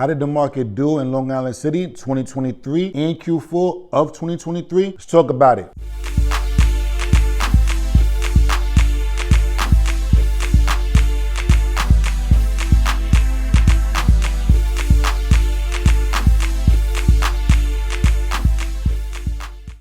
How did the market do in Long Island City 2023 and Q4 of 2023? Let's talk about it.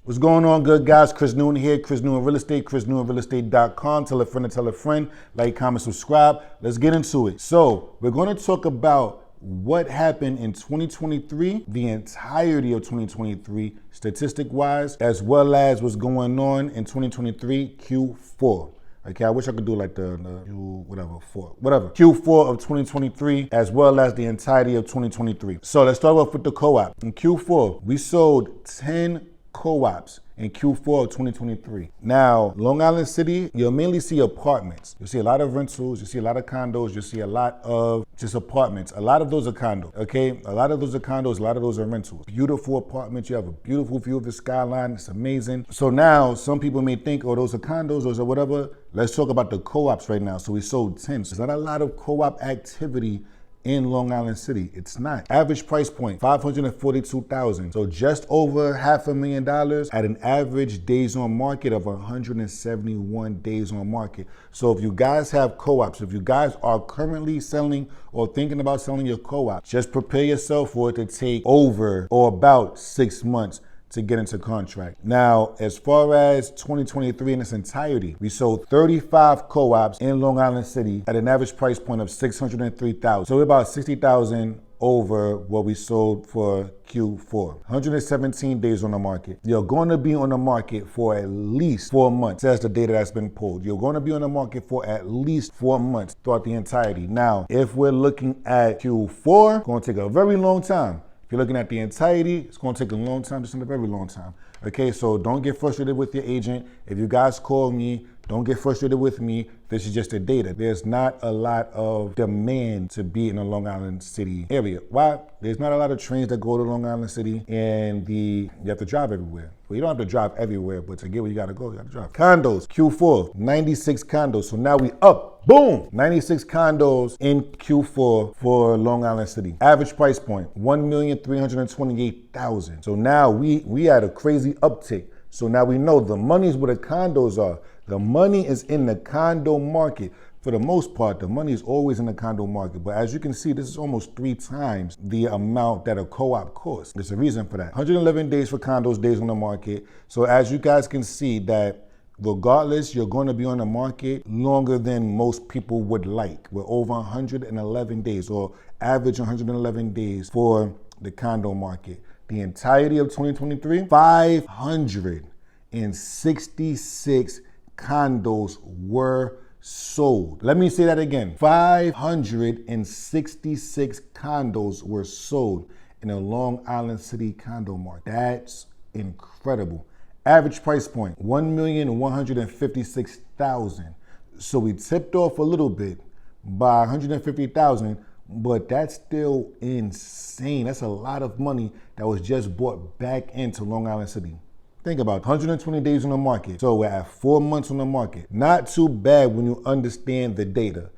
What's going on, good guys? Chris Newton here, Chris Newton Real Estate, chrisnewtonrealestate.com. Tell a friend, like, comment, subscribe. Let's get into it. So we're going to talk about what happened in 2023, the entirety of 2023, statistic-wise, as well as what's going on in 2023 Q4. Okay, I wish I could do like the Q4 of 2023, as well as the entirety of 2023. So let's start off with the co-op. In Q4, we sold 10 co-ops in Q4 of 2023. Now, Long Island City, you'll mainly see apartments. You'll see a lot of rentals, you see a lot of condos, you see a lot of just apartments. A lot of those are condos, okay? A lot of those are condos, a lot of those are rentals. Beautiful apartments, you have a beautiful view of the skyline, it's amazing. So now, some people may think, oh, those are condos, those are whatever. Let's talk about the co-ops right now. So we sold 10. There's not a lot of co-op activity in Long Island City. It's not. Average price point, $542,000. So just over $500,000 at an average days on market of 171 days on market. So if you guys have co-ops, if you guys are currently selling or thinking about selling your co-op, just prepare yourself for it to take over or about 6 months to get into contract. Now, as far as 2023 in its entirety, we sold 35 co-ops in Long Island City at an average price point of $603,000. So we're about $60,000 over what we sold for Q4. 117 days on the market. You're going to be on the market for at least 4 months. That's the data that's been pulled. You're going to be on the market for at least 4 months throughout the entirety. Now, if we're looking at Q4, it's going to take a very long time. If you're looking at the entirety, it's going to take a long time, just a very long time. Okay, so don't get frustrated with your agent. If you guys call me, don't get frustrated with me. This is just the data. There's not a lot of demand to be in the Long Island City area. Why? There's not a lot of trains that go to Long Island City, and you have to drive everywhere. Well, you don't have to drive everywhere, but to get where you gotta go, you gotta drive. Condos, Q4, 96 condos. So now we up, boom, 96 condos in Q4 for Long Island City. Average price point, $1,328,000. So now we had a crazy uptick. So now we know the money's where the condos are. The money is in the condo market. For the most part, the money is always in the condo market. But as you can see, this is almost 3 times the amount that a co-op costs. There's a reason for that. 111 days for condos, days on the market. So as you guys can see that regardless, you're going to be on the market longer than most people would like. We're over 111 days, or average 111 days for the condo market. The entirety of 2023, 566 condos were sold. Let me say that again. 566 condos were sold in a Long Island City condo market. That's incredible. Average price point, $1,156,000. So we tipped off a little bit by $150,000, but that's still insane. That's a lot of money that was just brought back into Long Island City. Think about it, 120 days on the market. So we're at 4 months on the market. Not too bad when you understand the data,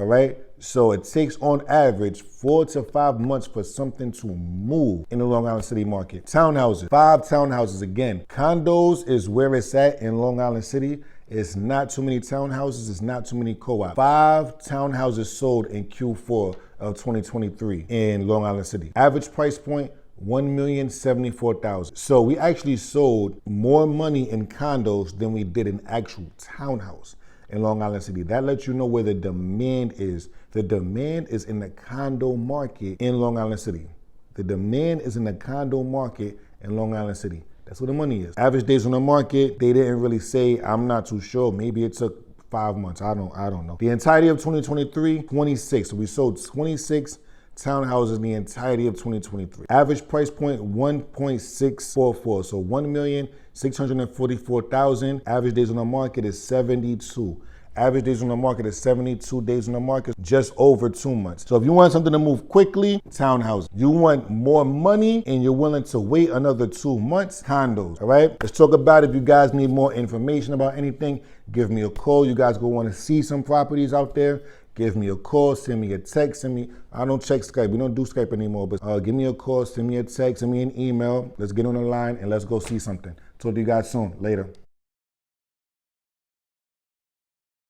all right? So it takes on average 4 to 5 months for something to move in the Long Island City market. Townhouses, 5 townhouses again. Condos is where it's at in Long Island City. It's not too many townhouses, it's not too many co-ops. 5 townhouses sold in Q4 of 2023 in Long Island City. Average price point, $1,074,000. So we actually sold more money in condos than we did in actual townhouse in Long Island City. That lets you know where the demand is. The demand is in the condo market in Long Island City. The demand is in the condo market in Long Island City. That's where the money is. Average days on the market, they didn't really say. I'm not too sure. Maybe it took 5 months. I don't know. The entirety of 2023, 26. So we sold 26 townhouses in the entirety of 2023. Average price point, 1.644. So 1,644,000. Average days on the market is 72. Average days on the market is 72 days on the market, just over 2 months. So if you want something to move quickly, townhouse. You want more money and you're willing to wait another 2 months, condos, all right? Let's talk about it. If you guys need more information about anything, give me a call. You guys go want to see some properties out there, give me a call, send me a text, I don't check Skype. We don't do Skype anymore, but give me a call, send me a text, send me an email. Let's get on the line and let's go see something. Talk to you guys soon. Later.